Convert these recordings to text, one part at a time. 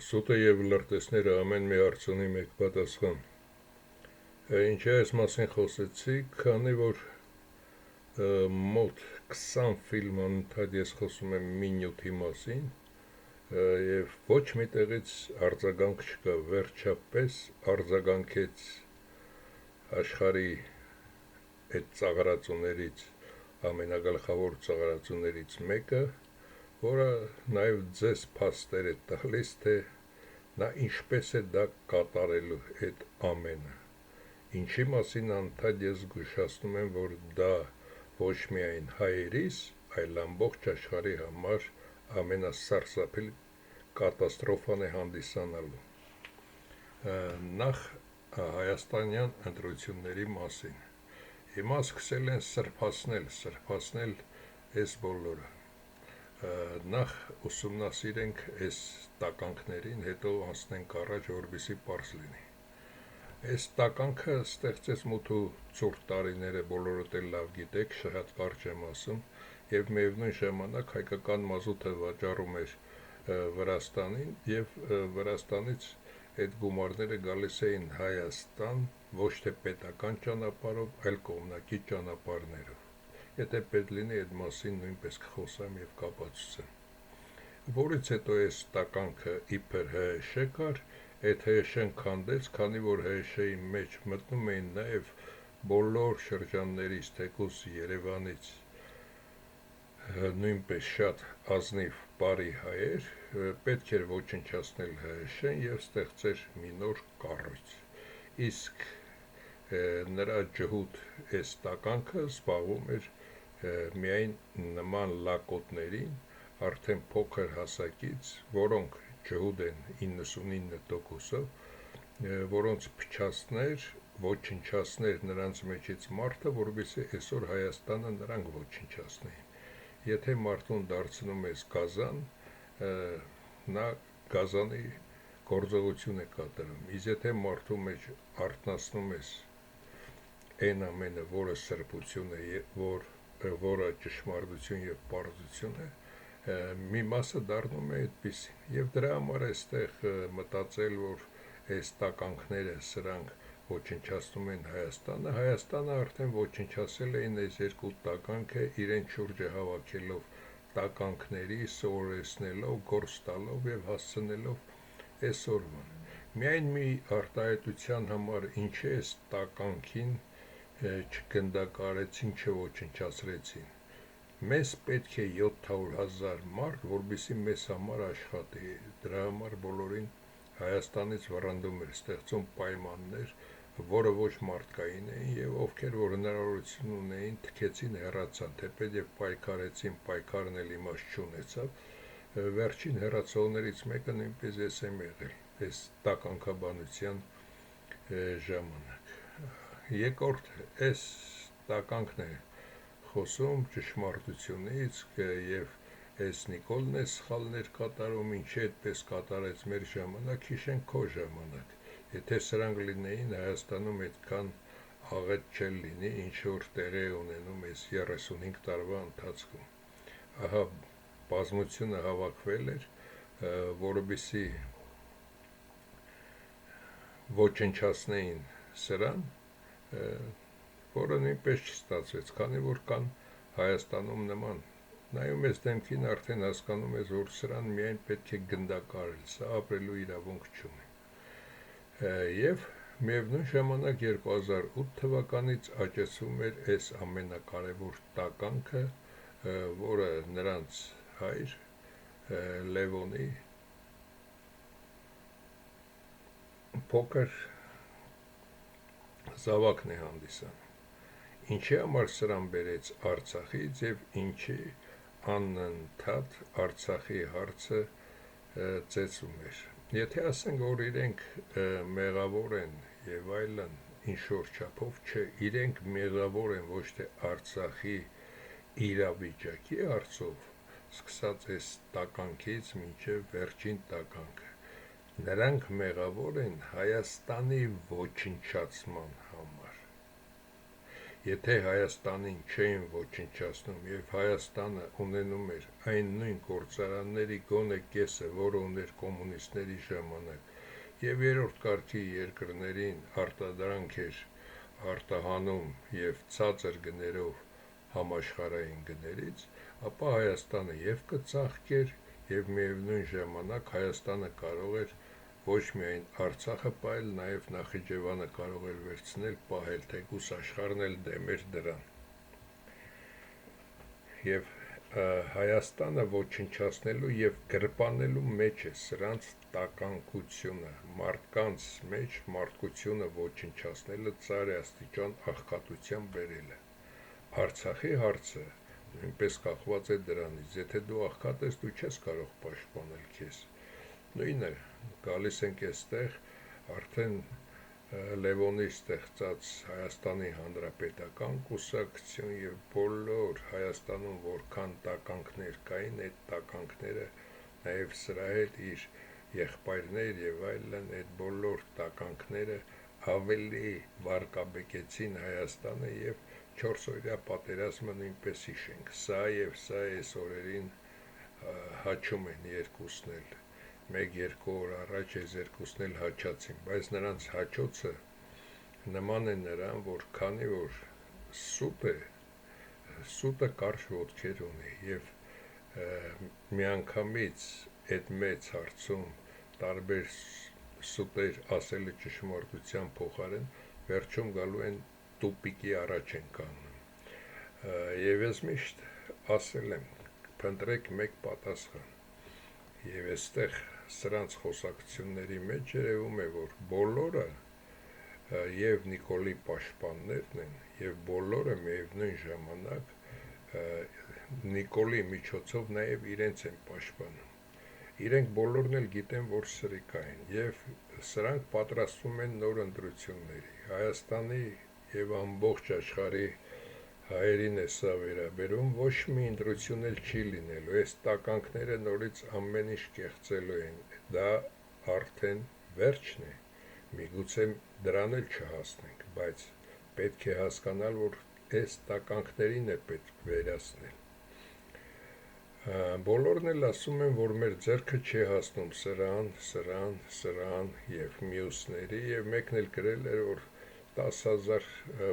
Սուտը և լրտեսները ամեն մի հարց ունի մեկ պատասխան։ Ինչ է այս մասին խոսեցի, քանի որ մոտ 20 ֆիլմ անընդհատ ես խոսում եմ մի նյութի մասին և ոչ մի տեղից արձագանք չկա, վերջապես արձագանքեց աշխարհի այդ ծաղրածուներից ամենագլխավոր ծաղրածուներից մեկը, որը նաև ձեզ փաստեր է տալիս, թե նա ինչպես է դա կատարելու այդ ամենը։ Ինչի մասին անընդհատ ես զգուշացնում եմ, որ դա ոչ միայն հայերիս, այլ ամբողջ աշխարհի համար ամենասարսափելի կատաստրոֆան է հանդիսանալու։ Նախ հայաստանյան ընտրությունների մասին։ Հիմա սկսել են սրբացնել այս բոլորը։ Նախ ուսումնասիրենք այս տականքներին, հետո անցնենք առաջ, որպեսզի պարզ լինի։ Այս տականքը ստեղծեց մութու ցուրտ տարիները, բոլորդ էլ լավ գիտեք, շատ կարճ եմ ասում, եւ միևնույն ժամանակ հայկական մազութը վաճառում էր Վրաստանին, եւ Վրաստանից այդ գումարները գալիս էին Հայաստան ոչ թե պետական ճանապարհով, այլ կողմնակի ճանապարհներով։ Եթե պետք լինի, այդ մասին նույնպես կխոսեմ եւ կապացուցեմ։ Որից հետո այս տականքը իբր ՀՀՇ կար, այդ ՀՀՇ-ն քանդեց, քանի որ ՀՀՇ-ի մեջ մտնում էին նաեւ բոլոր շրջաններից, թեկուզ Երևանից նույնպես շատ ազնիվ բարի հայեր, պետք էր ոչնչացնել ՀՀՇ-ն եւ ստեղծել մի նոր կառույց։ Իսկ նրա ջհուդ այս տականքը զբաղվում էր միայն նման լակոտներին, արդեն փոքր հասակից, որոնք ջհուդ են 99%-ով, որոնց փչացներ, ոչնչացներ նրանց մեջից մարդը, որովհետեւ այսօր Հայաստանը նրանք ոչնչացնեին։ Եթե մարդուն դարձնում ես գազան, նա գազանի գործողություն է կատարում, իսկ եթե մարդու մեջ արթնացնում ես այն ամենը, որը սրբություն է, որը ճշմարտություն եւ պարզություն է, մի մասը դառնում է այդպիսին։ Եվ դրա համար էստեղ մտածել, որ այս տականքները սրանք ոչնչացնում են Հայաստանը, Հայաստանը արդեն ոչնչացել էին այս երկու տականքը իրեն շուրջը հավաքելով տականքների, սովորեցնելով, գործ տալով եւ հասցնելով այսօրվան։ Միայն մի արտահայտության համար ինչ է այս տականքին չգնդակարեցին, չոչնչացրեցին։ Մեզ պետք է 700,000 մարդ, որպեսզի մեզ համար աշխատի։ Դրա համար բոլորին Հայաստանից վռնդում էր, ստեղծում պայմաններ, որը ոչ մարդկային էին, եւ ովքեր որ հնարավորություն ունեին, թքեցին, հեռացան, թեպետ եւ պայքարեցին, պայքարն էլ իմաստ չունեցավ։ Վերջին հեռացողներից մեկը նույնպես ես եմ եղել այս տականքաբանության ժամանակ։ Երկրորդ, այս տականքն է խոսում ճշմարտությունից եւ այս Նիկոլն է սխալներ կատարում, ինչի այդպես կատարեց մեր ժամանակ, հիշենք քո ժամանակ։ Եթե սրանք լինեին, Հայաստանում այդքան աղետ չել լինի, ինչ որ տեղի է ունենում այս 35 տարվա ընթացքում։ Ահա բազմությունը հավաքվել էր, որովհետեւ ոչնչացնեին սրան, որը նույնպես չստացվեց, քանի որ կան Հայաստանում նման, նայում ես դեմքին, արդեն հասկանում ես, որ սրան միայն պետք է գնդակարել, սա ապրելու իրավունք չունի։ Եվ միևնույն ժամանակ 2008 թվականից աճեցվում էր այս ամենակարևոր տականքը, որը նրանց հայր Լևոնի փոքր զավակն է հանդիսանում։ Ինչի համար սրան բերեց Արցախից եւ ինչի անընդհատ Արցախի հարցը ծեծում էր։ Եթե ասենք, որ իրենք մեղավոր են եւ այլն, ինչ որ չափով չէ, իրենք մեղավոր են ոչ թե Արցախի իրավիճակի հարցով, սկսած այս տականքից մինչև վերջին տականքը, նրանք մեղավոր են Հայաստանի ոչնչացման համար։ Եթե Հայաստանին չէին ոչնչացնում եւ Հայաստանը ունենում էր այն նույն գործարանների գոնե կեսը, որը ուներ կոմունիստների ժամանակ, եւ երրորդ կարգի երկրներին արտադրանք էր արտահանում եւ ցածր գներով համաշխարհային գներից, ապա Հայաստանը եւ կծաղկեր եւ միևնույն ժամանակ Հայաստանը կարող էր ոչ միայն Արցախը պահել, նաև Նախիջևանը կարող էր վերցնել, պահել, թեկուզ աշխարհն էլ դեմ էր դրան։ Եվ Հայաստանը ոչնչացնելու եւ գրպանելու մեջ է սրանց տականկությունը, մարդկանց մեջ մարդկությունը ոչնչացնելը ծայր աստիճան աղքատության բերելը։ Արցախի հարցը նույնպես կախված է դրանից, եթե դու աղքատ ես, դու չես կարող պաշտպանել քեզ։ Նույնը գալիս ենք այստեղ արդեն Լևոնի ստեղծած Հայաստանի Հանրապետական կուսակցություն եւ բոլոր Հայաստանում որքան տականքներ կային, այդ տականքները նաեւ սրա հետ իր եղբայրներ եւ այլն, այդ բոլոր տականքները ավելի վարկաբեկեցին Հայաստանը եւ 4-օրյա պատերազմը նույնպես հիշենք։ Սա եւ սա այս օրերին հաչում են երկուսն էլ։ 1-2 օր առաջ այս երկուսն էլ հաչացին, բայց նրանց հաչոցը նման է նրան, որ քանի որ սուտը կարճ ոտքեր ունի եւ միանգամից այդ մեծ հարցում տարբեր սուտեր ասել ճշմարտության փոխարեն վերջում գալու են տուպիկի առաջ են կանգնում։ Եվ ես միշտ ասել եմ, փնտրեք մեկ պատասխան։ Եվ այստեղ սրանց խոսակցությունների մեջ երևում է, որ բոլորը եւ Նիկոլի պաշտպաններն են եւ բոլորը միևնույն ժամանակ Նիկոլի միջոցով նաեւ իրենց են պաշտպանում։ Իրենք բոլորն էլ գիտեն, որ սրիկա են եւ սրանք պատրաստվում են նոր ընտրությունների։ Հայաստանի եւ ամբողջ աշխարհի հայերին է սա վերաբերում, ոչ մի ընտրություն էլ չի լինելու, այս տականքները նորից ամեն ինչ կեղծելու են, դա արդեն վերջն է, միգուցե դրան էլ չհասնենք, բայց պետք է հասկանալ, որ այս տականքներին է պետք վերացնել։ Բոլորն էլ ասում են, որ մեր ձեռքը չի հասնում սրան եւ մյուսների, եւ մեկն էլ գրել էր, որ 10,000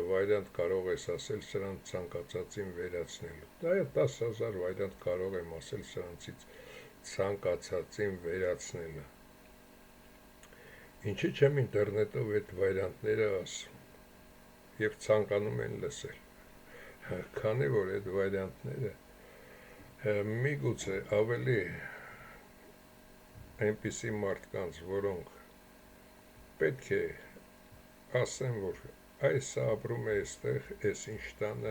վայրանտ կարող ես ասել սրանց ցանկացածին վերացնելու։ Դա 10,000 վայրանտ կարող եմ ասել սրանցից ցանկացածին վերացնելը։ Ինչի՞ չեմ ինտերնետով այդ վայրանտները ասում եւ ցանկանում են լսել։ Քանի որ այդ վայրանտները միգուցե ավելի այնպիսի մարդկանց, որոնք պետք է ասեմ, որ այս ապրում է այստեղ, այս ինչ տանը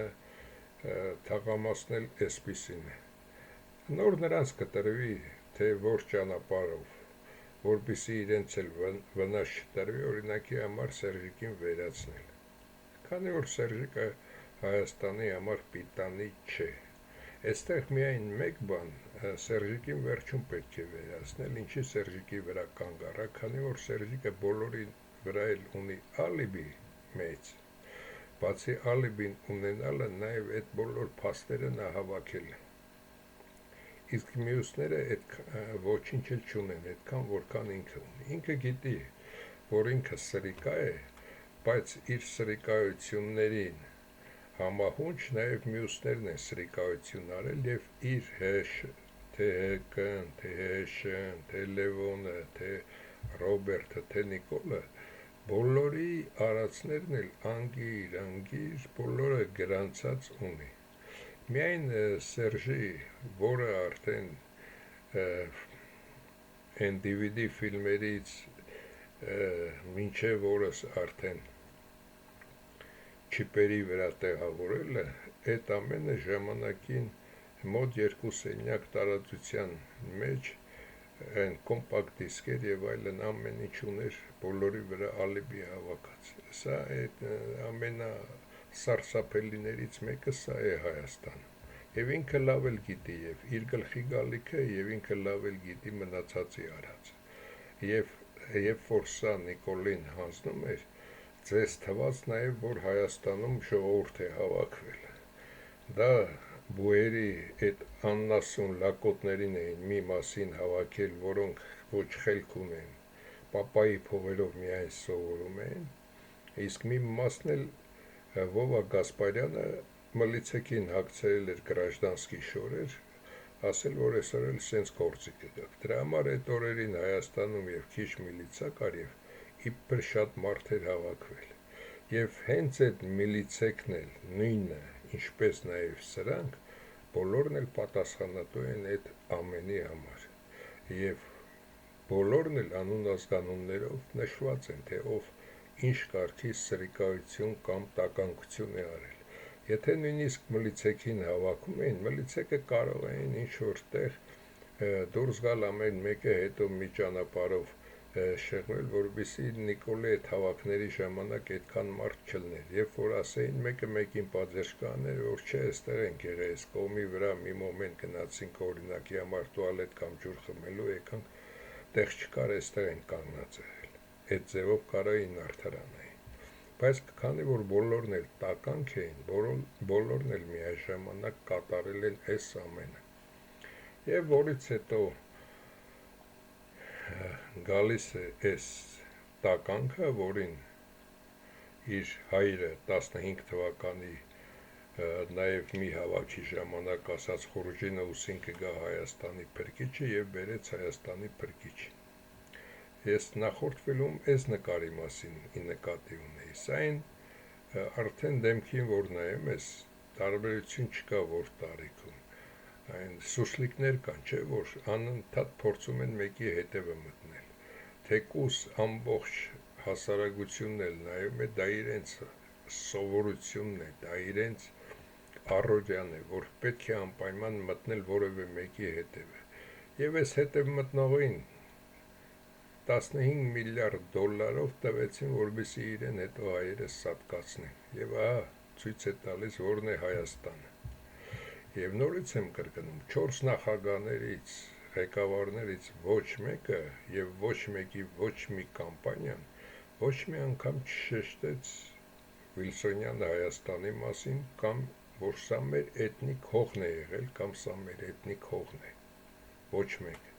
թաղամասն էլ այսպիսին է։ Նոր նրանց կտրվի, թե որ ճանապարհով, որպեսզի իրենց էլ վնաս չտրվի, օրինակի համար Սերժիկին վերացնել։ Քանի որ Սերժիկը Հայաստանի համար պիտանի չէ։ Այստեղ միայն մեկ բան, Սերժիկին վերջում պետք է վերացնել, ինչի Սերժիկի վրա կանգ առա, քանի որ Սերժիկը բոլորի վրա էլ ունի ալիբի մեծ, բացի ալիբին ունենալը նաև այդ բոլոր փաստերը նա հավաքել է։ Իսկ մյուսները այդ ոչինչ էլ չունեն, այդքան որքան ինքը ունի։ Ինքը գիտի, որ ինքը սրիկա է, բայց իր սրիկայություններին համահունչ նաև մյուսներն են սրիկայություն արել եւ իր թե Հ.Կ.-ն, թե Հ.Շ.-ն, թե Լևոնը, թե Ռոբերտը, թե Նիկոլը, բոլորի արածներն էլ անգիր, բոլորը գրանցած ունի։ Միայն Սերժի, որը արդեն այն DVD ֆիլմերից մինչև օրս արդեն չիպերի վրա տեղավորելը, այդ ամենը ժամանակին մոտ 2 սենյակ տարածության մեջ այն կոմպակտ դիսկեր եւ այլն ամեն ինչ ուներ, բոլորի վրա ալիբի հավաքած։ Սա այդ ամենասարսափելիներից մեկը սա է Հայաստանը։ Եվ ինքը լավ էլ գիտի եւ իր գլխի գալիքը եւ ինքը լավ էլ գիտի մնացածի արած։ Եվ երբ որ սա Նիկոլին հանձնում էր, ձեզ թված նաև, որ Հայաստանում ժողովուրդ է հավաքվել։ Դա բուերի այդ աննասուն լակոտներին էին մի մասին հավաքել, որոնք ոչ խելք ունեն, պապայի փողերով միայն սովորում են, իսկ մի մասն էլ Վովա Գասպարյանը մլիցեքին հագցրել էր գրաժդանսկի շորեր, ասել, որ այսօր էլ սենց գործի կգաք։ Դրա համար այդ օրերին Հայաստանում եւ քիչ միլիցա կար եւ իբր շատ մարդ էր հավաքվել։ Եվ հենց այդ միլիցեքն էլ նույնը, ինչպես նաեւ սրանք, բոլորն էլ պատասխանատու են այդ ամենի համար։ Եվ բոլորն էլ անուն ազգանուններով նշված են, թե ով ինչ կարգի սրիկայություն կամ տականքություն է արել։ Եթե նույնիսկ մլիցեքին հավաքում էին, մլիցեկը կարող էին ինչ-որ տեղ դուրս գալ ամեն մեկը հետո մի ճանապարհով շեղվել, որովհետեւ Նիկոլի այդ հավաքների ժամանակ այդքան մարդ չլներ, երբ որ ասեին մեկը մեկին պատժ կաներ, որ չէ, այստեղ ենք եղել, այս կողմի վրա մի մոմենտ գնացինք օրինակի համար տուալետ կամ ջուր խմելու, եկանք տեղ չկար, այստեղ ենք կանգնած եղել։ Այդ ձևով կարային արդարանային։ Բայց քանի որ բոլորն էլ տականք էին, բոլորն էլ միաժամանակ կատարել են այս ամենը։ Եվ որից հետո գալիս է այս տականքը, որին իր հայրը 15 թվականի նաև մի հավաքի ժամանակ ասաց խորժինը ուսին կգա Հայաստանի փրկիչը եւ բերեց Հայաստանի փրկիչին։ Ես նախորդ ֆիլմում այս նկարի մասին նկատի ունեի, սային արդեն դեմքին որ նայում ես, տարբերություն չկա որ տարիքում, այն սուսլիկներ կան, չէ, որ անընդհատ փորձում են մեկի հետևը մտնել, թեկուս ամբողջ հասարակությունն էլ նայում է, դա իրենց սովորությունն է, դա իրենց առօրյան է, որ պետք է անպայման մտնել որևէ մեկի հետևը, եւ այս հետև մտնողին 15 միլիարդ դոլարով տվեցին, որպեսզի իրեն հետո հայերը սատկացնեն, եւ ահա ցույց է տալիս, որն է Հայաստանը։ Եվ նորից եմ կրկնում, 4 նախագահներից, ղեկավարներից ոչ մեկը եւ ոչ մեկի ոչ մի կամպանիան ոչ մի անգամ չշեշտեց Վիլսոնյան Հայաստանի մասին կամ որ սա մեր էթնիկ հողն է եղել կամ սա մեր էթնիկ հողն է։ Ոչ մեկ։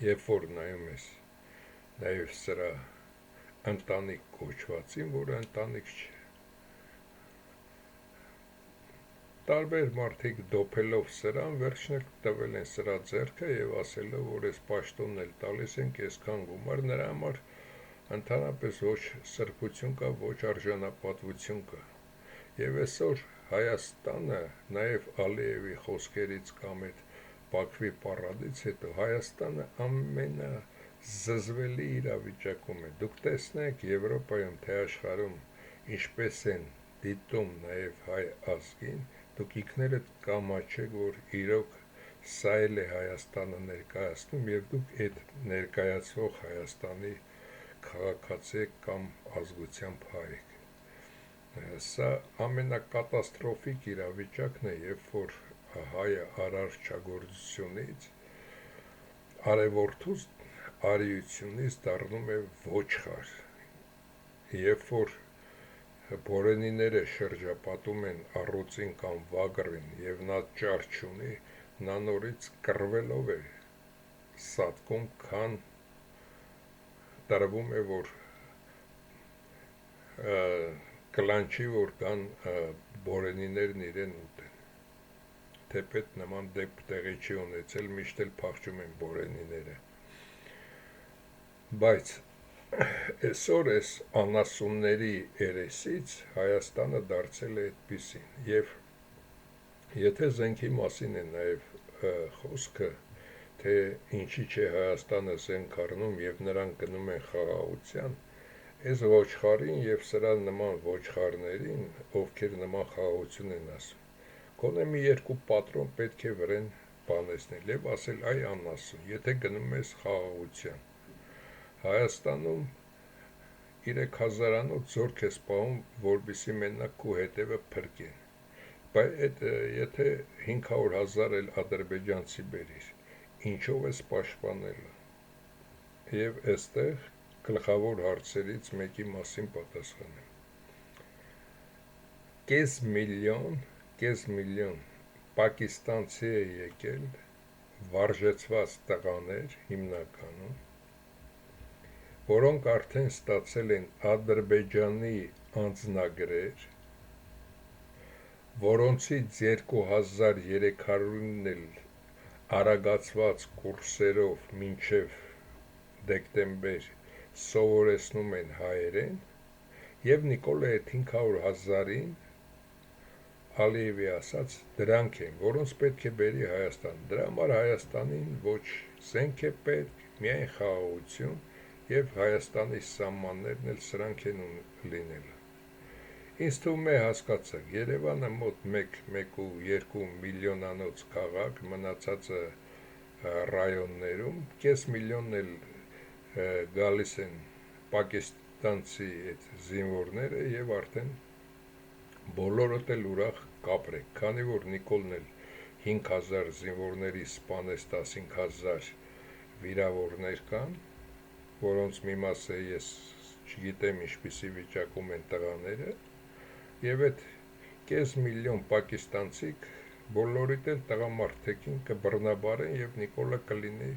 Երբ որ նայում ես նաև սրա ընտանիք կոչվածին, որը ընտանիք չէ։ Տարբեր մարդիկ դոփելով սրան, վերջնել տվել են սրա ձեռքը եւ ասելով, որ այս պաշտոնն էլ տալիս ենք այսքան գումար, նրա համար ընդհանրապես ոչ սրբություն կա, ոչ արժանապատվություն կա։ Եվ այսօր Հայաստանը նաև Ալիևի խոսքերից կամ այդ Բաքվի պարադից հետո Հայաստանը ամենազզվելի իրավիճակում է։ Դուք տեսնեք Եվրոպայում թե աշխարհում ինչպես են դիտում նաև հայ ազգին, դուք ինքներդ կամաչեք, որ իրոք սա էլ է Հայաստանը ներկայացնում եւ դուք այդ ներկայացվող Հայաստանի քաղաքացի կամ ազգությամբ հայ եք։ Սա ամենակատաստրոֆիկ իրավիճակն է, երբ որ հայը արարչագործությունից, արևորդուց, արիությունից դառնում է ոչխար, երբ որ բորենիները շրջապատում են առուծին կամ վագրին եւ նա ճար չունի, նա նորից կռվելով է սատկում, քան տրվում է, որ կլանչի, որ կան բորենիներն իրեն ուտեն։ Թեպետ նման դեպք տեղի չի ունեցել, միշտ էլ փախչում են բորենիները։ Բայց այսօր այս անասունների երեսից Հայաստանը դարձել է այդպիսին, եւ եթե զենքի մասին է նաեւ խոսքը, թե ինչի՞ չէ Հայաստանը զենք առնում եւ նրանք գնում են խաղաղության, այս ոչխարին եւ սրա նման ոչխարներին, ովքեր նման խաղաղություն են ասում, գոնե մի երկու պատրոն պետք է վրեն բանեցնել եւ ասել այ անասուն, եթե գնում ես խաղաղության։ Հայաստանում 3000-անոց զորք է սպահում, որպեսզի մենակ քո հետևը փրկեն։ Բայց եթե 500,000 էլ ադրբեջանցի բերիր, ինչով ես պաշտպանելու։ Եվ այստեղ գլխավոր հարցերից մեկի մասին պատասխանեմ։ Կես միլիոն պակիստանցի է եկել, վարժեցված տղաներ հիմնականում, որոնք արդեն ստացել են Ադրբեջանի անձնագրեր, որոնցից 2300-ն էլ արագացված կուրսերով մինչև դեկտեմբեր սովորեցնում են հայերեն, և Նիկոլա այդ 500,000-ին Ալիևի ասած դրանք են, որոնց պետք է բերի Հայաստան։ Դրա համար Հայաստանին ոչ զենք է պետք, միայն խաղաղություն, և Հայաստանի սահմաններն էլ սրանք են լինելու։ Ինձ թվում է հասկացաք, Երևանը մոտ 1-1.2 միլիոնանոց քաղաք, մնացածը ռայոններում, կես միլիոնն էլ գալիս են պակիստանցի այդ զինվորները և արդեն բոլորդ էլ ուրախ կապրեք, քանի որ Նիկոլն էլ 5000 զինվորների սպանեց, 15000 վիրավորներ կան, որոնց մի մասը ես չգիտեմ ինչպիսի վիճակում են տղաները, և այդ կես միլիոն պակիստանցիք բոլորիդ էլ տղամարդтеքին կբռնաբարեն և Նիկոլը կլինի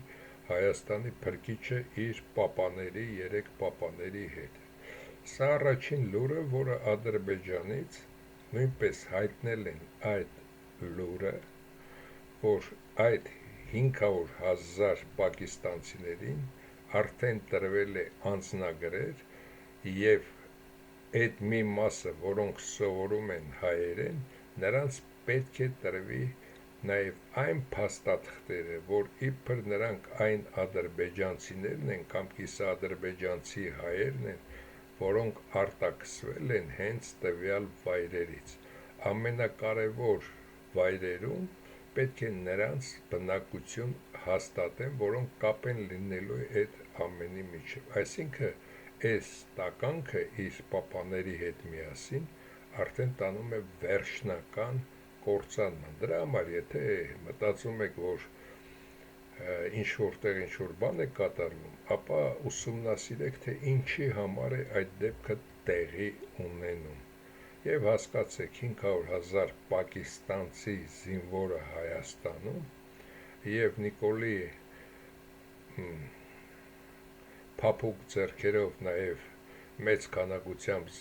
Հայաստանի փրկիչը իր պապաների, 3 պապաների հետ։ Սա առաջին լուրը, որը Ադրբեջանից նույնպես հայտնել են այդ լուրը, որ այդ 500,000 պակիստանցիներին արդեն տրվել է անձնագրեր և այդ մի մասը, որոնք սովորում են հայերեն, նրանց պետք է տրվի նաև այն փաստաթղթերը, որ իբր նրանք այն ադրբեջանցիներն են կամ կիսաադրբեջանցի հայերն են, որոնք արտաքսվել են հենց տվյալ վայրերից։ Ամենակարևոր վայրերում պետք է նրանց բնակություն հաստատեն, որոնք կապ են լինելու այդ ամենի միջև։ Այսինքն այս տականքը իր պապաների հետ միասին արդեն տանում է վերջնական կործանման։ Դրա համար, եթե մտածում եք, որ ինչ-որ տեղ ինչ-որ բան է կատարվում, ապա ուսումնասիրեք, թե ինչի համար է այդ դեպքը տեղի ունենում, և հասկացեք 500,000 պակիստանցի զինվորը Հայաստանում և Նիկոլի փափուկ ձեռքերով նաև մեծ քանակությամբ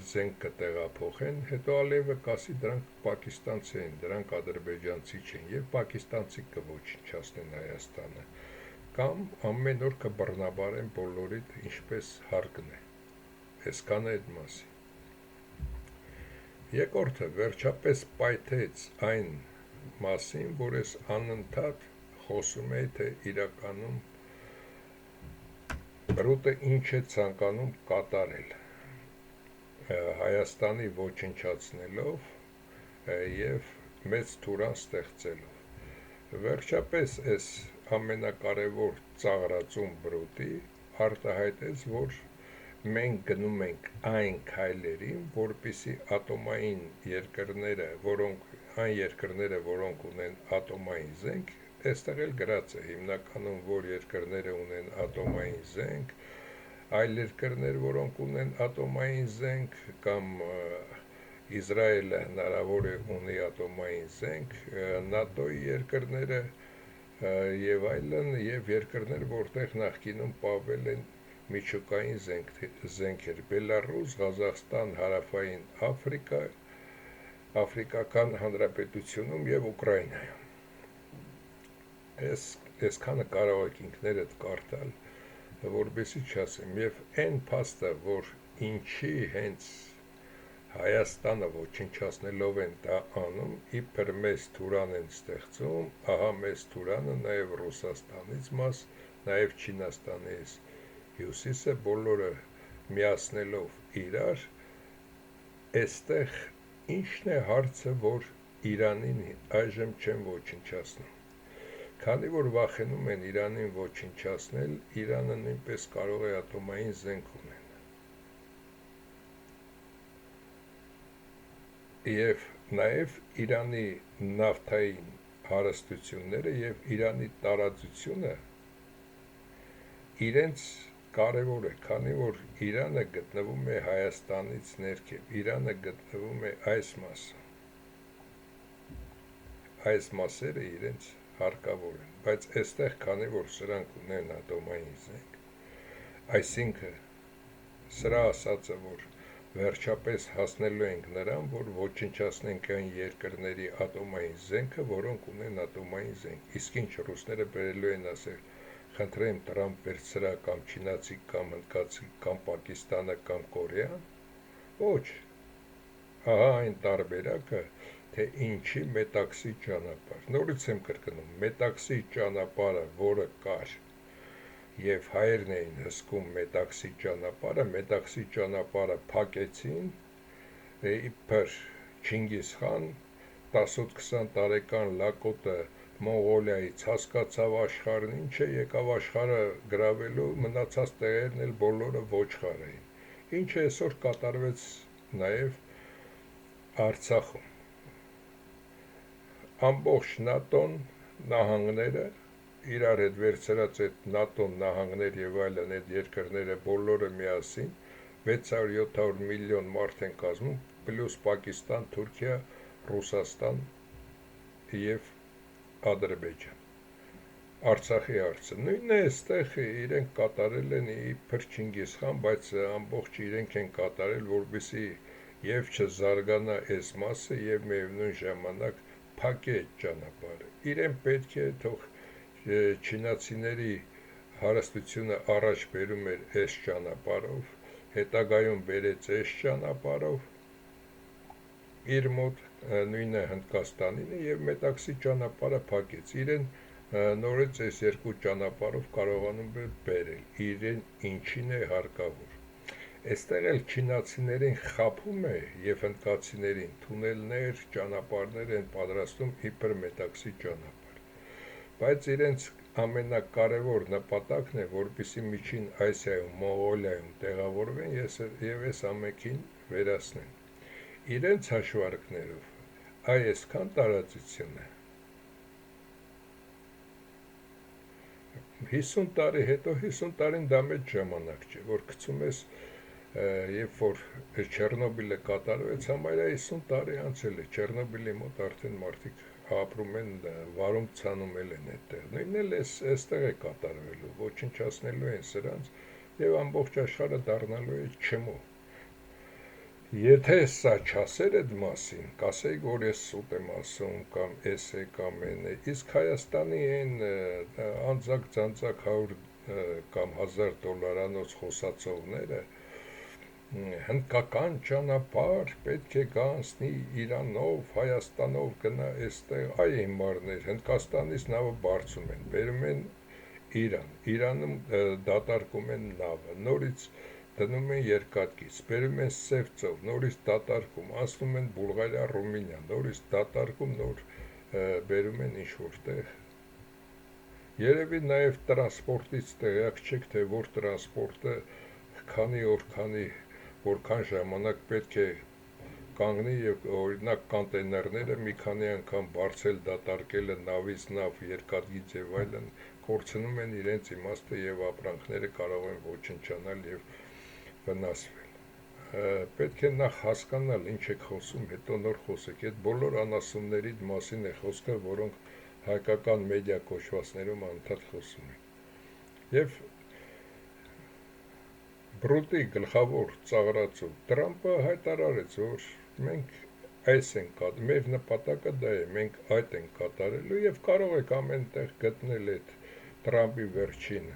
զենք կտեղափոխեն, հետո Ալիևը կասի դրանք պակիստանցի են, դրանք ադրբեջանցի չեն, և պակիստանցի կոչնչացնեն Հայաստանը, կամ ամեն օր կբռնաբարեն բոլորիդ ինչպես հարկն է։ Այսքանը այդ մասին։ Երկրորդը վերջապես պայթեց այն մասին, որ ես անընդհատ խոսում էի, թե իրականում Ռուտը ինչ է ցանկանում կատարել Հայաստանի ոչնչացնելով և մեծ թուրան ստեղծելով։ Վերջապես այս ամենակարևոր ծաղրածուն բրուտի արտահայտեց, որ մենք գնում ենք այն քայլերին, որպեսզի ատոմային երկրները, որոնք ունեն ատոմային զենք, այստեղ էլ գրած է հիմնականում, որ երկրները ունեն ատոմային զենք, այլ երկրներ, որոնք ունեն ատոմային զենք, կամ Իսրայելը հնարավոր է ունի ատոմային զենք, ՆԱՏՕ-ի երկրները և այլն, և երկրներ, որտեղ նախկինում պահվել են միջուկային զենքեր, Բելառուս, Ղազախստան, Հարավային Աֆրիկա, Աֆրիկական Հանրապետությունում և Ուկրաինայում։ Այսքանը կարող եք ինքներդ կարդալ, որպեսզի չասեմ, և այն փաստը, որ ինչի հենց Հայաստանը ոչնչացնելով են դա անում, իբր մեծ թուրան են ստեղծում, ահա մեծ թուրանը նաև Ռուսաստանից մաս, նաև Չինաստանից հյուսիսը, բոլորը միացնելով իրար, այստեղ ինչն է հարցը, որ Իրանին այժմ չեն ոչնչացնում։ Քանի որ վախենում են Իրանին ոչնչացնել, Իրանը նույնպես կարող է ատոմային զենք ունենալ։ Եվ նաև Իրանի նավթային հարստությունները և Իրանի տարածությունը իրենց կարևոր է, քանի որ Իրանը գտնվում է Հայաստանից ներքև, Իրանը գտնվում է այս մասը, այս մասերը իրենց հարկավոր են, բայց այստեղ, քանի որ սրանք ունեն ատոմային զենք, այսինքն սրա ասածը, որ վերջապես հասնելու ենք նրան, որ ոչնչացնենք այն երկրների ատոմային զենքը, որոնք ունեն ատոմային զենք, իսկ ինչ ռուսները բերելու են ասել, խնդրեմ Տրամփ վերցրա կամ չինացի կամ հնդկացի կամ Պակիստանը կամ Կորեան, ոչ, ահա այն տարբերակը, թե ինչի մետաքսի ճանապարհ, նորից եմ կրկնում, մետաքսի ճանապարհը, որը կար, և հայերն էին հսկում մետաքսի ճանապարհը փակեցին, իբր Չինգիզ խան 18-20 տարեկան լակոտը Մոնղոլիայից հասկացավ աշխարհն ինչ է, եկավ աշխարհը գրավելու, մնացած տեղերն էլ բոլորը ոչխար էին, ինչը այսօր կատարվեց նաև Արցախում, ամբողջ ՆԱՏՕ-ն, նահանգները, իրար հետ վերցրած այդ ՆԱՏՕ-ն, նահանգներ և այլն այդ երկրները բոլորը միասին 600-700 միլիոն մարդ են կազմում, պլյուս Պակիստան, Թուրքիա, Ռուսաստան և Ադրբեջան, Արցախի հարցը, նույնն է այստեղ իրենք կատարել են իբր Չինգիզ խան, բայց ամբողջ իրենք են կատարել, որպեսզի և չզարգանա այս մասը և միևնույն ժամանակ փակի այդ ճանապարհը, իրեն պետք է թող չինացիների հարստությունը առաջ բերում էր այս ճանապարհով, հետագայում բերեց այս ճանապարհով, իր մոտ նույնը Հնդկաստանին է և մետաքսի ճանապարհը փակեց, իրեն նորից այս երկու ճանապարհով կարողանում է բերել, իրեն ինչին է հարկավոր, այստեղ էլ չինացիներին խաբում է և հնդկացիներին թունելներ, ճանապարհներ են պատրաստում իբր մետաքսի ճանապարհ, բայց իրենց ամենակարևոր նպատակն է, որպեսզի Միջին Ասիայում, Մոնղոլիայում տեղավորվեն և այս ամենքին վերացնեն, իրենց հաշվարկներով այսքան տարածություն է, 50 տարի հետո, 50 տարին դա մեծ ժամանակ չէ, որ գցում ես, երբ որ Չեռնոբիլը կատարվեց, համարյա 50 տարի անցել է, Չեռնոբիլի մոտ արդեն մարդիկ ապրում են, վարում ցանում են այդտեղ, նույնն էլ այստեղ է կատարվելու, ոչնչացնելու են սրանց և ամբողջ աշխարհը դառնալու է չմու, եթե սա չասեր այդ մասին, կասեի, որ ես սուտ եմ ասում, կամ էս է, կամ են է, իսկ Հայաստանի են անձակ-ձանձակ 100 կամ 1000 դոլարանոց խոսացողները, հնդկական ճանապարհ պետք է գանցնի Իրանով, Հայաստանով գնա այստեղ, այ հիմարներ, Հնդկաստանից նավը բարձում են, բերում են Իրան, Իրանում դատարկում են նավը, նորից դնում են երկաթգիծ, բերում են Սև ծով, նորից դատարկում, անցնում են Բուլղարիա, Ռումինիա, նորից դատարկում, նոր բերում են ինչ-որ տեղ, երևի նաև տրանսպորտից տեղյակ չեք, թե որ տրանսպորտը քանի օր, որքան ժամանակ պետք է կանգնի և օրինակ կոնտեյներները մի քանի անգամ բարձել դատարկելը նավից նավ, երկաթգիծ և այլն, կորցնում են իրենց իմաստը և ապրանքները կարող են ոչնչանալ և վնասվել, պետք է նախ հասկանալ ինչ եք խոսում, հետո նոր խոսեք, այդ բոլոր անասունների մասին է խոսքը, որոնք հայկական մեդիա կոչվածներում անդադ խոսում են, և բրուտի գլխավոր ծաղրածու Տրամփը հայտարարեց, որ մենք այս ենք կատարելու, մեր նպատակը դա է, մենք այդ ենք կատարելու և կարող եք ամեն տեղ գտնել այդ Տրամփի վերջին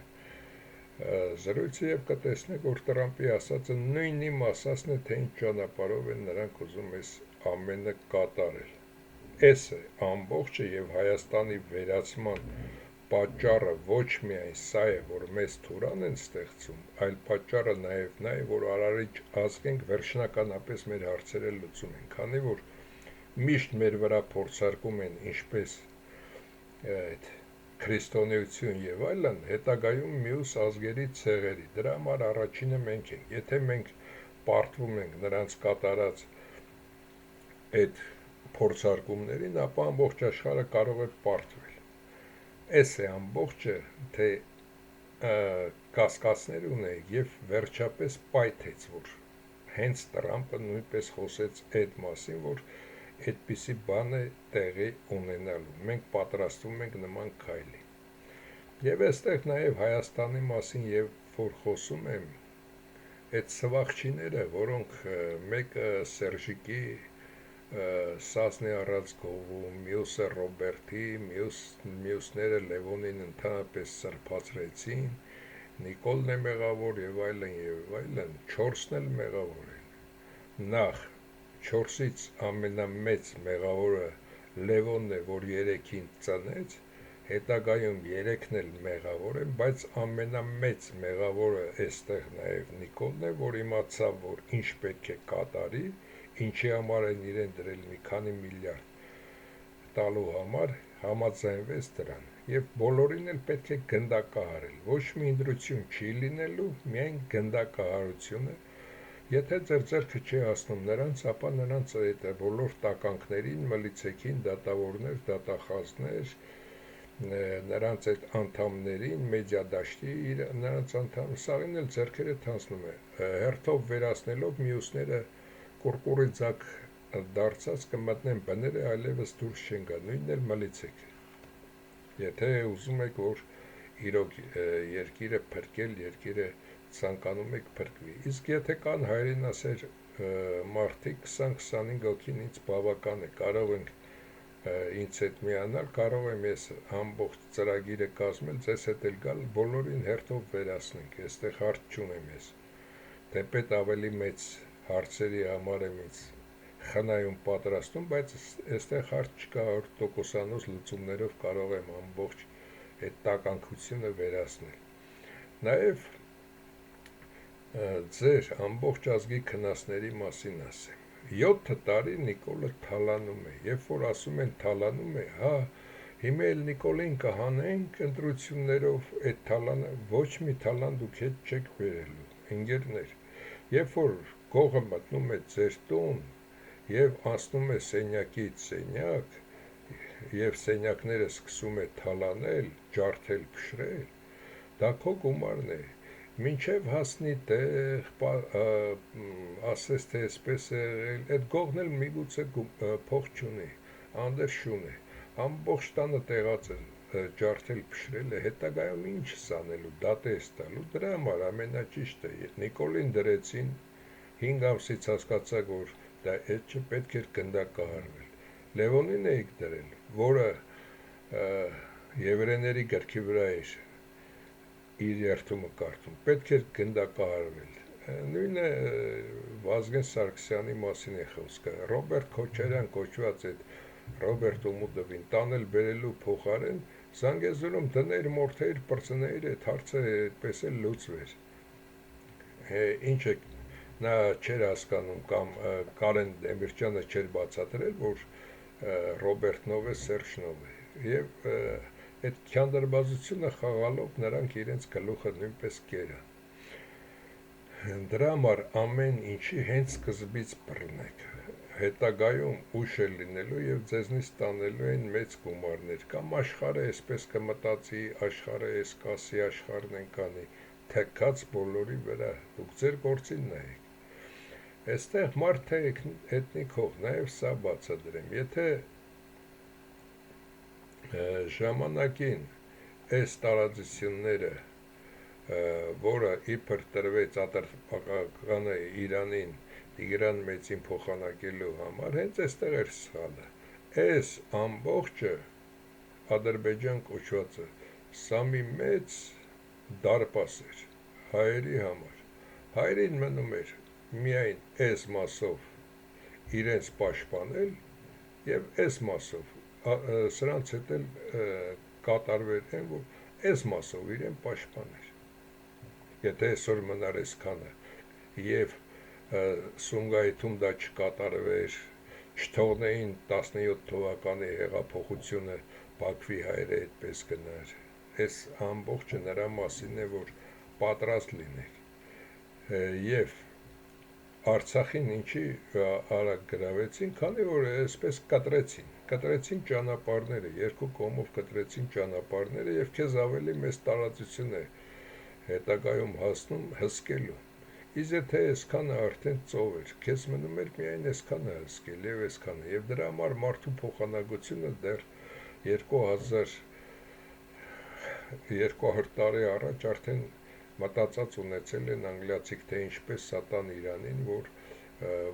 զրույցը և կտեսնեք, որ Տրամփի ասածը նույն իմ ասածն է, թե ինչ ճանապարհով են նրանք ուզում այս ամենը կատարել, այս է ամբողջը և Հայաստանի վերացման պատճառը ոչ միայն սա է, որ մեզ թուրան են ստեղծում, այլ պատճառը նաև նա է, որ արարիչ ազգ ենք, վերջնականապես մեր հարցերը լուծում են, քանի որ միշտ մեր վրա փորձարկում են ինչպես քրիստոնեություն և այլն, հետագայում մյուս ազգերի ցեղերի, դրա համար առաջինը մենք ենք, եթե մենք պարտվում ենք նրանց կատարած այդ փորձարկումներին, ապա ամբողջ աշխարհը կարող է պարտվել, այս է ամբողջը, թե կասկածներ ունեի եւ վերջապես պայթեց, որ հենց Տրամպը նույնպես խոսեց այդ մասին, որ այդպիսի բան է տեղի ունենալու, մենք պատրաստվում ենք նման քայլի։ Եվ այստեղ նաև Հայաստանի մասին եւ որ խոսում եմ, այդ սվաղչիները, որոնք մեկը Սերժիկի Սասնի առած գովում, մյուսը Ռոբերտի, մյուսները Լևոնին ընդհանրապես սրբացրեցին, Նիկոլն է մեղավոր եւ այլն, 4-ն էլ մեղավոր են։ Նախ 4-ից ամենամեծ մեղավորը Լևոնն է, որ 3-ին ծնեց, հետագայում 3-ն էլ մեղավոր են, բայց ամենամեծ մեղավորը այստեղ նաև Նիկոլն է, որ իմացավ, որ ինչ պետք է կատարի, ինչի համար են իրեն դրել մի քանի միլիարդ տալու համար, համաձայնվեց դրան։ Եվ բոլորին էլ պետք է գնդակահարել, ոչ մի ընտրություն չի լինելու, միայն գնդակահարությունը։ Եթե ձեր ձեռքը չի հասնում նրանց, ապա նրանց այդ բոլոր տականքներին, մլիցեքին, դատավորներ, դատախազներ, նրանց այդ անդամներին, մեդիա դաշտի, նրանց անդամ, սաղին էլ ձեռքերը թանցնում է, հերթով վերացնելով մյուսները կուրկուրի ձակ դարձած կմտնեն բները, այլևս դուրս չեն գա, նույնն էլ մլիցեք։ Եթե ուզում եք, որ իրոք երկիրը փրկել, երկիրը ցանկանում եք փրկվի։ Իսկ եթե կան հայրենասեր մարդիկ 20-25 հոգին ինձ բավական է, կարող ենք ինձ հետ միանալ, կարող եմ ես ամբողջ ծրագիրը կազմել, ձեզ հետ էլ գալ, բոլորին հերթով վերացնենք, այստեղ հարց չունեմ ես։ Թեպետ ավելի մեծ հարցերի համար եմ ինձ խնայում պատրաստում, բայց այստեղ հարց չկա, 100% լուծումներով կարող եմ ամբողջ այդ տականքությունը վերացնել։ Նաև ձեր ամբողջ ազգի քնածների մասին ասեմ։ 7 տարի Նիկոլը թալանում է, երբ որ ասում են թալանում է, հա, հիմա էլ Նիկոլին կհանենք ընտրություններով, այդ թալանը ոչ մի թալան դուք հետ չեք վերելու, ընկերներ, երբ որ գողը մտնում է ձեր տուն եւ անցնում է սենյակից սենյակ եւ սենյակները սկսում է թալանել, ջարդել, փշրել, դա քո գումարն է, մինչև հասնի տեղ, ասես թե այսպես է եղել, այդ գողն էլ միգուցե փող չունի, անդրշուն է, ամբողջ տանը տեղած է ջարդել, փշրել է, հետագայում ինչ սանելու, դատես տալու, դրա համար ամենաճիշտը Նիկոլին դրեցին 5 ամսից հասկացաք, որ դա այդ չպետք էր գնդակահարվել։ Լևոնին էիք դրել, որը եվրեների գրքի վրա էր իր երթումը կարդում, պետք էր գնդակահարվել։ Նույնը Վազգեն Սարգսյանի մասին է խոսքը, Ռոբերտ Քոչարյան կոչված այդ Ռոբերտ Օմուդովին տանել բերելու փոխարեն Զանգեզուրում դներ, մորթեիր, պրծներ, այդ հարցը այդպես էլ լուծվեր։ Ինչ է նա չէր հասկանում կամ Կարեն Դեմիրճյանը չէր բացատրել, որ Ռոբերտնով է, Սերժնով է եւ այդ քանդարբազությունը խաղալով նրանք իրենց գլուխը նույնպես կերան։ Դրա համար ամեն ինչի հենց սկզբից բռնեք, հետագայում ուշ է լինելու եւ ձեզնից տանելու են մեծ գումարներ, կամ աշխարհը այսպես կմտածի, աշխարհը այս կասի, աշխարհն են կանի, թքած բոլորի վրա, դուք ձեր գործին նայեք։ Այստեղ մարդը էթնիկով, նաև սա բացատրեմ, եթե ժամանակին այս տարածությունները, որը իբր տրվեց Ատրպականը Իրանին Տիգրան Մեծին փոխանակելու համար, հենց այստեղ էր սխալը։ Այս ամբողջը Ադրբեջան կոչվածը, սա մի մեծ դարպաս էր հայերի համար, հայերին մնում էր միայն այս մասով իրենց պաշտպանել եւ այս մասով սրանց հետ էլ կատարվեր այն, որ այս մասով իրեն պաշտպաներ։ Եթե այսօր մնար այսքանը եւ Սումգայիթում դա չկատարվեր, չթողնեին 17 թվականի հեղափոխությունը Բաքվի հայերը այդպես գնար, այս ամբողջը նրա մասին է, որ պատրաստ լինեք եւ Արցախին ինչի արագ գրավեցին, քանի որ այսպես կտրեցին ճանապարհները, երկու կողմով կտրեցին ճանապարհները եւ քեզ ավելի մեծ տարածություն է հետագայում հասնում հսկելու։ Իսկ եթե այսքանը արդեն ծով էր, քեզ մնում էր միայն այսքանը հսկել եւ այսքանը, եւ դրա համար մարդու փոխանակությունը դեռ 2200 տարի առաջ արդեն մտածած ունեցել են անգլիացիք, թե ինչպես սատան Իրանին,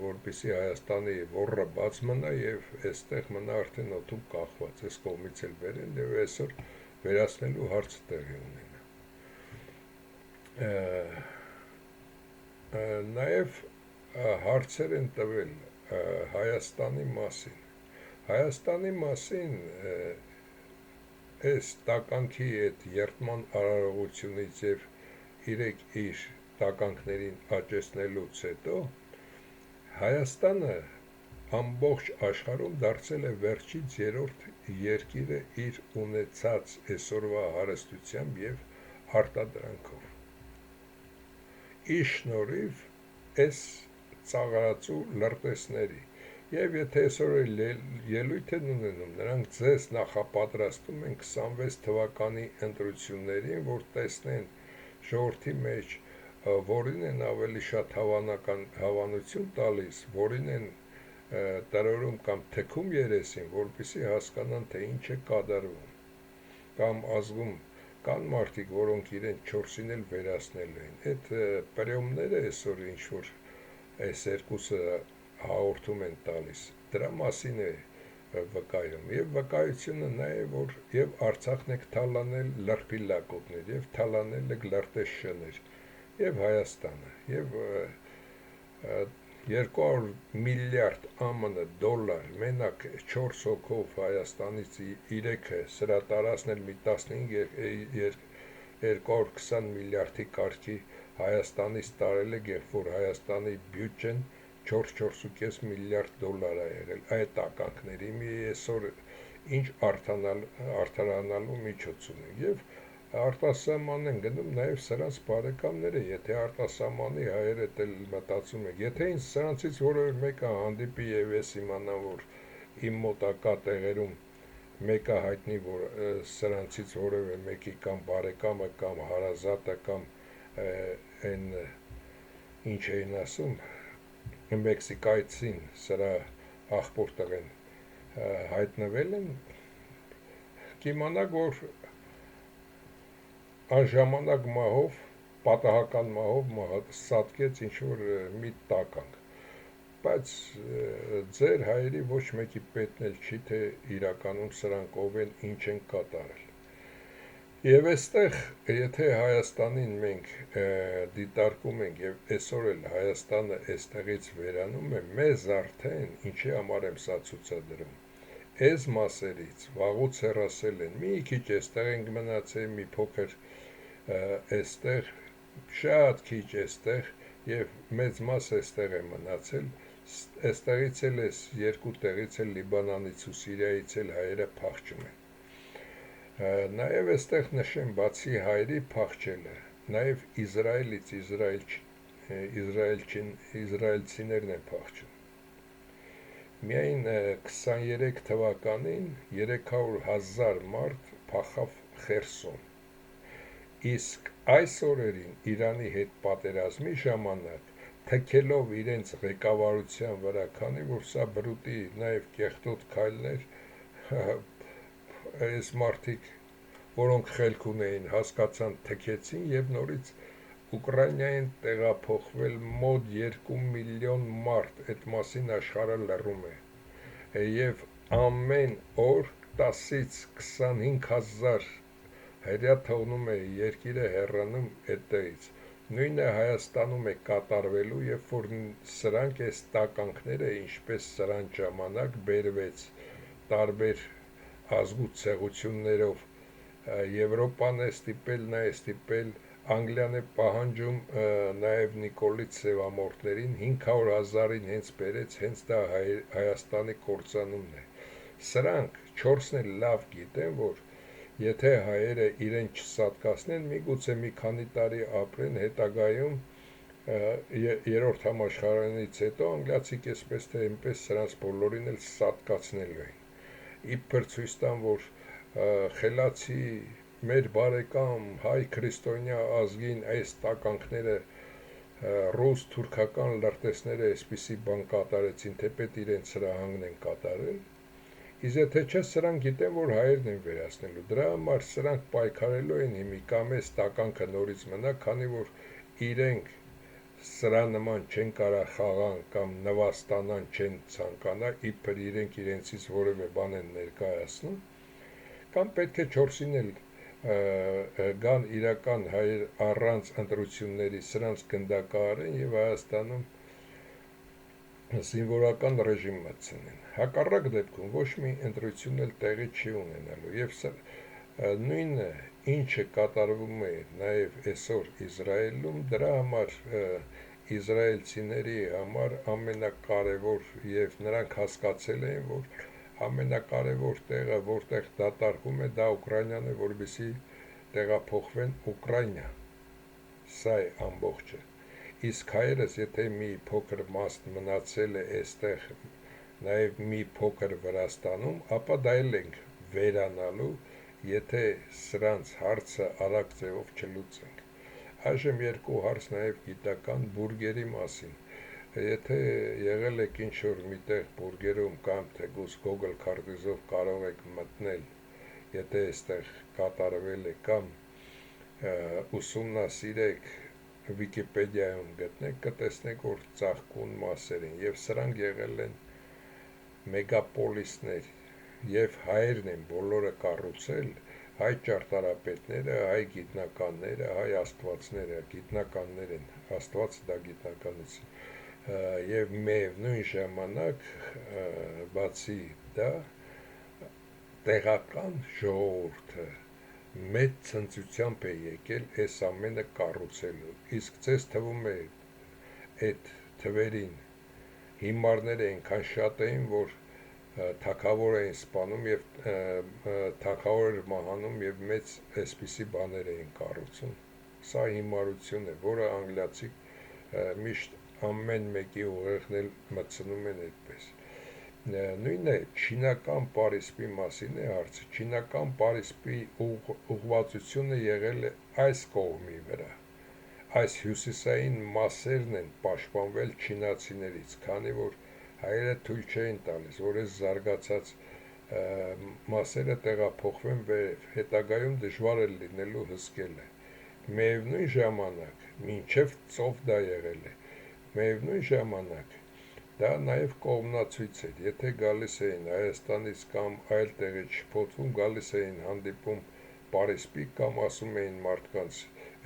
որպեսզի Հայաստանի ոռը բաց մնա եւ այստեղ մնա արդեն օդում կախված, այս կողմից էլ բերեն եւ այսօր վերացնելու հարցը տեղի ունենա։ Նաեւ հարցեր են տվել Հայաստանի մասին այս տականքի այդ երդման արարողությունից եւ իր տականքներին աճեցնելուց հետո Հայաստանը ամբողջ աշխարհում դարձել է վերջից երրորդ երկիրը իր ունեցած այսօրվա հարստությամբ եւ արտադրանքով։ Ի շնորհիվ այս ծաղրածու լրտեսների եւ եթե այսօր ելույթ են ունենում, նրանք ձեզ նախապատրաստում են 26 թվականի ընտրություններին, որ տեսնեն ժողովրդի մեջ որին են ավելի շատ հավանություն տալիս, որին են տրորում կամ թքում երեսին, որպեսզի հասկանան, թե ինչ է կատարվում, կամ ազգում կան մարդիկ, որոնք իրենց 4-ին էլ վերացնելու են։ Այդ պրյոմները այսօր ինչ-որ այս երկուսը հաղորդում են տալիս, դրա մասին է վկայում, եւ վկայությունը նա է, որ եւ Արցախն եք թալանել լրբի լակոտներ, եւ թալանել եք լրտես շներ, եւ Հայաստանը, եւ 200 միլիարդ ԱՄՆ դոլար մենակ 4 հոգով Հայաստանից 3-ը սրա տարածնել մի 15-220 միլիարդի կարգի Հայաստանից տարել եք, երբ որ Հայաստանի բյուջեն 4-4.5 միլիարդ դոլար է եղել այդ ականքների մի այսօր ինչ արդարանալու միջոց ունեն եւ արտասահման են գնում նաեւ սրանց բարեկամները, եթե արտասահմանի հայերը դել մտածում եք, եթե ինձ սրանցից որևէ մեկը հանդիպի եւ ես իմանամ, որ իմ մոտակա տեղերում մեկը հայտնի, որ սրանցից որևէ մեկի կամ բարեկամը կամ հարազատը կամ այն ինչ էին ասում Մեքսիկայցին սրա աղբոր տղեն հայտնվել են, կիմանաք, որ անժամանակ մահով, պատահական մահով սատկեց ինչ-որ մի տականք, բայց ձեր հայերի ոչ մեկի պետն էլ չի, թե իրականում սրանք ով են, ինչ են կատարել։ Եվ այստեղ, եթե Հայաստանին մենք դիտարկում ենք եւ այսօր էլ Հայաստանը այստեղից վերանում է, մեզ արդեն ինչի համար եմ սա ցուցադրում։ Այս մասերից վաղուց հեռացել են, մի քիչ այստեղ ենք մնացել, մի փոքր այստեղ, շատ քիչ այստեղ եւ մեծ մաս այստեղ է մնացել, այստեղից էլ էս երկու տեղից էլ Լիբանանից ու Սիրիայից էլ հայերը փախչում են։ Նաև այստեղ նշեմ, բացի հայերի փախչելը, նաև Իսրայելից իսրայելցիներն են փախչում։ Միայն 23 թվականին 300,000 մարդ փախավ Խերսոն։ Իսկ այս օրերին Իրանի հետ պատերազմի ժամանակ թքելով իրենց ղեկավարության վրա, քանի որ սա բրուտի նաև կեղտոտ քայլներ, այս մարդիկ, որոնք խելք ունեին, հասկացան, թքեցին եւ նորից Ուկրաինային տեղափոխվել մոտ 2 միլիոն մարդ, այդ մասին աշխարհը լռում է, եւ ամեն օր 10-ից 25,000 հայրյա թողնում է երկիրը հեռանում այդտեղից։ Նույնը Հայաստանում է կատարվելու, երբ որ սրանք այս տականքները, ինչպես սրանց ժամանակ բերվեց տարբեր ազգուցեղություններով, Եվրոպան է ստիպել, նա է ստիպել, Անգլիան է պահանջում նաև Նիկոլից սևամորթներին 500,000-ին հենց բերեց, հենց դա Հայաստանի կործանումն է։ Սրանք 4-ն էլ լավ գիտեն, որ եթե հայերը իրեն չսատկացնեն, միգուցե մի քանի տարի ապրեն, հետագայում երրորդ համաշխարհայինից հետո անգլիացիք այսպես թե այնպես սրանց բոլորին էլ սատկացնելու են։ Իբր ցույց տան, որ խելացի մեր բարեկամ հայ քրիստոնյա ազգին այս տականքները ռուս թուրքական լրտեսները այսպիսի բան կատարեցին, թեպետ իրենց սրահանգն են կատարել, իսկ եթե չէ սրանք գիտեն, որ հայերն են վերացնելու, դրա համար սրանք պայքարելու են հիմի կամ այս տականքը նորից մնա, քանի որ իրենք սրա նման չեն կարող խաղան կամ նվաստանան չեն ցանկանա, իբր իրենք իրենցից որևէ բան են ներկայացնում, կամ պետք է 4-ին էլ գան իրական հայեր առանց ընտրությունների սրանց գնդակահարեն եւ Հայաստանում զինվորական ռեժիմ մտցնեն։ Հակառակ դեպքում ոչ մի ընտրություն էլ տեղի չի ունենալու եւ նույնը ինչը կատարվում է նաեւ այսօր Իսրայելում, դրա համար իսրայելցիների համար ամենակարևոր եւ նրանք հասկացել են, որ ամենակարևոր տեղը, որտեղ դատարկում է, դա Ուկրաինան է, որովհետեւ տեղափոխվեն Ուկրաինա։ Սա է ամբողջը։ Իսկ հայերս, եթե մի փոքր մաս մնացել է այստեղ, նաեւ մի փոքր Վրաստանում, ապա դա էլ ենք վերանալու, եթե սրանց հարցը արագ ձևով չլուծենք։ Այժմ երկու հարց նաեւ գիտական բուրգերի մասին։ Եթե եղել եք ինչ-որ միտեղ բուրգերում կամ թեկուզ Google քարտեզով կարող եք մտնել, եթե այստեղ կատարվել է կամ ուսումնասիրեք Վիկիպեդիայում գտնեք, կտեսնեք, որ ծաղկուն մասեր են եւ սրանք եղել են մեգապոլիսներ եւ հայերն են բոլորը կառուցել, հայ ճարտարապետները, հայ գիտնականները, հայ աստվածները, գիտնականներ են, աստվածը դա գիտնականից եւ միևնույն ժամանակ բացի դա տեղական ժողովուրդը մեծ ցնծությամբ է եկել այս ամենը կառուցելու, իսկ ձեզ թվում է այդ թվերին հիմարները այնքան շատ էին, որ թագավոր էին սպանում եւ թագավոր մահանում եւ մեծ այսպիսի բաներ էին կառուցում։ Սա հիմարություն է, որը անգլիացի միշտ ամեն մեկի ուղեղն էլ մտցնում են այդպես։ Նույնն է չինական պարիսպի մասին է հարցը։ Չինական պարիսպի ուղղվածությունը եղել է այս կողմի վրա։ Այս հյուսիսային մասերն են պաշտպանվել չինացիներից, քանի որ հայերը թույլ չէին տալիս, որ այս զարգացած մասերը տեղափոխվեն վերև, հետագայում դժվար է լինելու հսկելը։ Միևնույն ժամանակ, մինչև ծով դա եղել է, միևնույն ժամանակ դա նաև կողմնացույց էր, եթե գալիս էին Հայաստանից կամ այլ տեղի չփոթվում, գալիս էին հանդիպում պարիսպի կամ ասում էին մարդկանց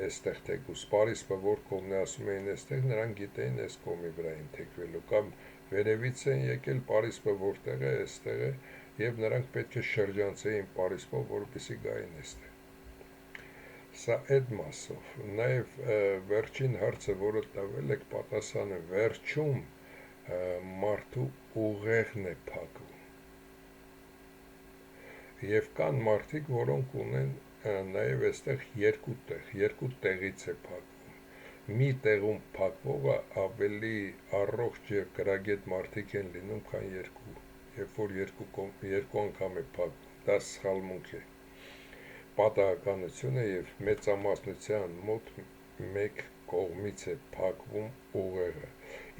այստեղ թեկուզ պարիսպը որ կողմն է ասում էին այստեղ, նրանք գիտեին այս կողմի վրա են թեքվելու կամ վերևից են եկել պարիսպը որտեղ է, այստեղ է եւ նրանք պետք է շրջանցեին պարիսպով, որպեսզի գային այստեղ։ Սա այդ մասով, նաև վերջին հարցը, որը տվել եք պատասխանը, վերջում մարդու ուղեղն է փակվում։ Եվ կան մարդիկ, որոնք ունեն նաև այստեղ երկու տեղից է փակվում։ Մի տեղում փակվողը ավելի առողջ եւ գրագետ մարդիկ են լինում, քան երկու, երբ որ երկու անգամ է փակվում, դա սխալմունք է։ Պատահականությունը եւ մեծամասնության մոտ մեկ կողմից է փակվում ուղեղը։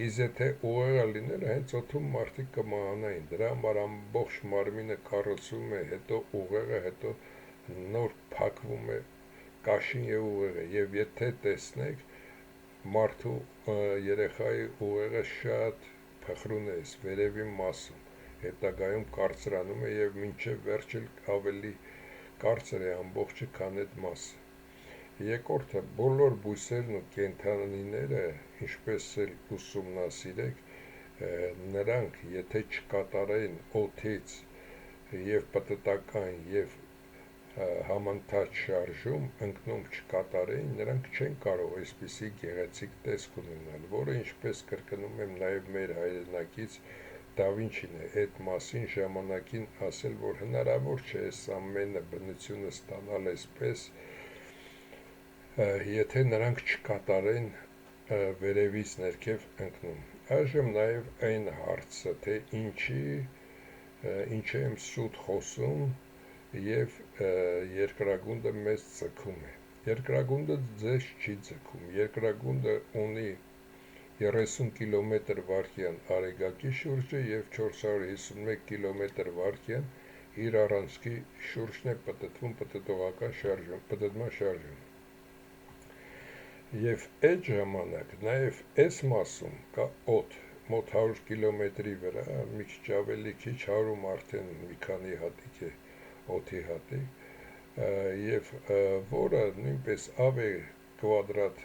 Իսկ եթե ուղեղը լիներ, հենց օդում մարդիկ կմահանային, դրա համար ամբողջ մարմինը կառուցվում է, հետո ուղեղը, հետո նոր փակվում է կաշին եւ ուղեղը, եւ եթե տեսնեք մարդու երեխայի ուղեղը շատ փխրուն է, վերևի մասում, հետագայում կարծրանում է եւ մինչեւ վերջ էլ ավելի կարծր է ամբողջը, քան այդ մասը։ Երկրորդը, բոլոր բույսերն ու կենդանիները, ինչպես էլ ուսումնասիրեք, նրանք, եթե չկատարեն օդից եւ պտտական եւ համընթաց շարժում, ընկնում չկատարեն, նրանք չեն կարող այսպիսի գեղեցիկ տեսք ունենալ, որը ինչպես կրկնում եմ նաեւ մեր հայրենակից Դա Վինչին է այդ մասին ժամանակին ասել, որ հնարավոր չէ այս ամենը բնությունը ստանալ այսպես, եթե նրանք չկատարեն վերևից ներքև ընկնում։ Այժմ նաև այն հարցը, թե ինչ եմ սուտ խոսում եւ երկրագունդը մեզ ձգում է։ Երկրագունդը ձեզ չի ձգում, երկրագունդը ունի 30 կմ/վայրկյան արեգակի շուրջը եւ 451 կմ/վայրկյան իր առանցքի շուրջն է պտտվում պտտողական պտտման շարժում։ Եվ այդ ժամանակ նաեւ այս մասում կա օդ, մոտ 100 կմ-ի վրա, մի քիչ ավելի քիչ 100-ում արդեն մի քանի հատիկ է օդի հատիկ, եւ որը նույնպես ավ է կվադրատ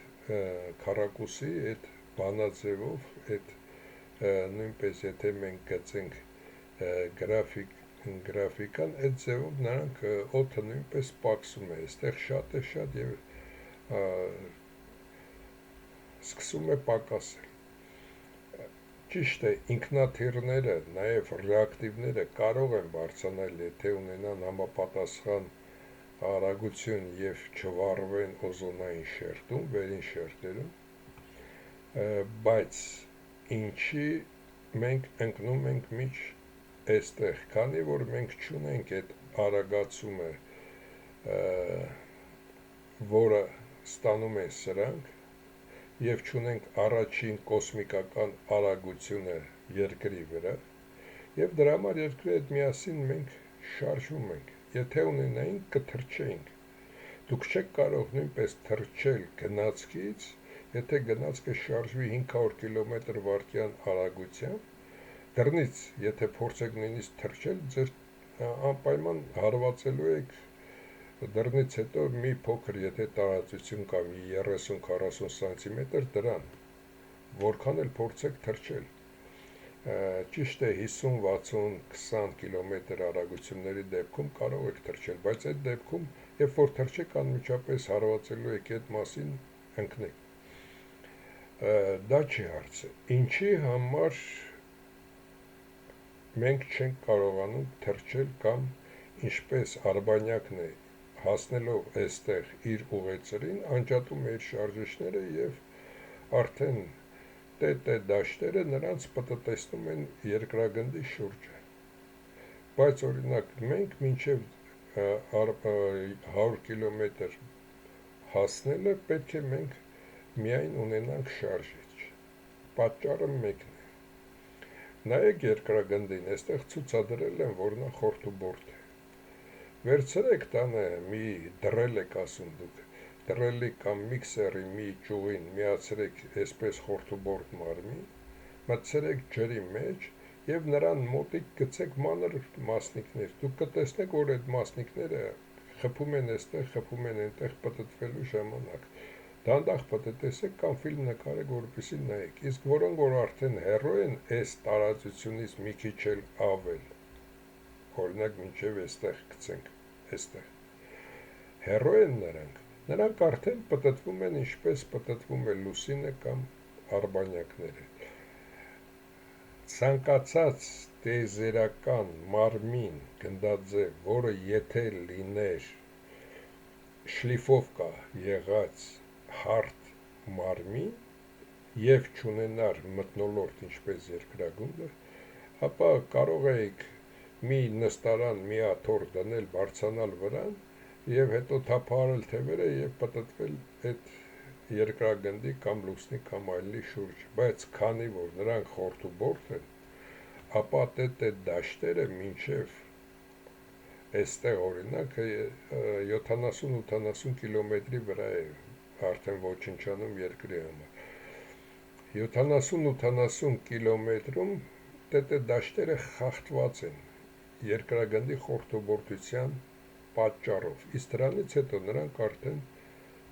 քառակուսի այդ բանաձևով, այդ նույնպես եթե մենք գծենք գրաֆիկան, այդ ձևով նրանք օդը նույնպես պակսում է, այստեղ շատ է շատ եւ սկսում է պակասել։ Ճիշտ է, ինքնաթիռները, նաեւ ռեակտիվները կարող են բարձրանալ, եթե ունենան համապատասխան արագություն եւ չվառվեն օզոնային շերտում, վերին շերտերում, բայց ինչի մենք ընկնում ենք միջ այստեղ, քանի որ մենք չունենք այդ արագացումը, որը ստանում են սրանք, եւ չունենք առաջին կոսմիկական արագությունը երկրի վրա, եւ դրա համար երկրի հետ միասին մենք շարժվում ենք, եթե ունենայինք կթռչեինք, դուք չեք կարող նույնպես թռչել գնացքից, եթե գնացքը շարժվի 500 կմ/վայրկյան արագությամբ, դռնից, եթե փորձեք նույնիսկ թռչել, ձեր անպայման հարվածելու եք դռնից հետո մի փոքր, եթե տարածություն կա, մի 30-40 սանտիմետր դրան, որքան էլ փորձեք թռչել, ճիշտ է 50-60-20 կմ արագությունների դեպքում կարող եք թռչել, բայց այդ դեպքում, երբ որ թռչեք, անմիջապես հարվածելու եք այդ մասին ընկնեք։ Դա չի հարցը, ինչի համար մենք չենք կարողանում թռչել կամ ինչպես Արբանյակն է հասնելով այստեղ իր ուղեծրին անջատում է իր շարժիչները եւ արդեն տետե դաշտերը նրանց պտտեցնում են երկրագնդի շուրջը, բայց օրինակ մենք մինչև 100 կմ հասնելը պետք է մենք միայն ունենանք շարժիչ, պատճառը մեկն է, նայեք երկրագնդին, այստեղ ցուցադրել են, որ նա խորթուբորդ է, վերցրեք տանը մի դրել եք ասում դուք, դրելի կամ միքսերի մի ճյուղին միացրեք այսպես խորթուբորդ մարմին, մտցրեք ջրի մեջ եւ նրան մոտիկ գցեք մանր մասնիկներ, դուք կտեսնեք, որ այդ մասնիկները խփում են այստեղ, խփում են այնտեղ պտտվելու ժամանակ, դանդաղ պտտեցեք կամ ֆիլմ նկարեք, որպեսզի նայեք, իսկ որոնք որ արդեն հեռու են այս տարածությունից մի քիչ էլ ավել, օրինակ մինչև այստեղ գցենք, այստեղ հեռու են նրանք արդեն պտտվում են, ինչպես պտտվում է լուսինը կամ արբանյակները, ցանկացած տիեզերական մարմին գնդաձև, որը եթե լիներ շլիֆովկա եղած հարթ մարմին եւ չունենար մթնոլորտ ինչպես երկրագունդը, ապա կարող եք մի նստարան, մի աթոռ դնել, բարձրանալ վրան եւ հետո թափահարել թևերը եւ պտտվել այդ երկրագնդի կամ լուսնի կամ այլնի շուրջ, բայց քանի որ նրանք խորթուբորդ են, ապա տետե դաշտերը մինչև այստեղ օրինակ 70-80 կիլոմետրի վրա է արդեն ոչնչանում երկրի համար, 70-80 կիլոմետրում տետե դաշտերը խախտված են երկրագնդի խորթուբորդության պատճառով, իսկ դրանից հետո նրանք արդեն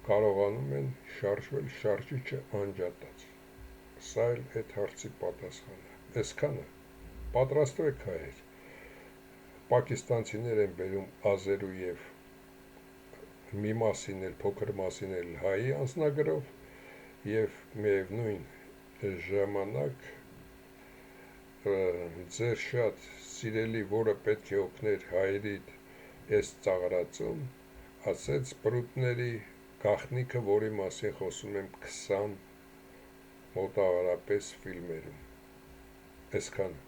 կարողանում են շարժվել շարժիչը անջատած, սա էլ այդ հարցի պատասխանը, այսքանը, պատրաստվեք հայեր, պակիստանցիներ են բերում ազերու եւ մի մասին էլ, փոքր մասին էլ հայի անձնագրով եւ միևնույն ժամանակ ձեր շատ սիրելի, որը պետք է օգներ հայերիդ այս ծաղրածում, ասեց բրուտների գաղտնիքը, որի մասին խոսում եմ 20 մոտավորապես ֆիլմերում, այսքանը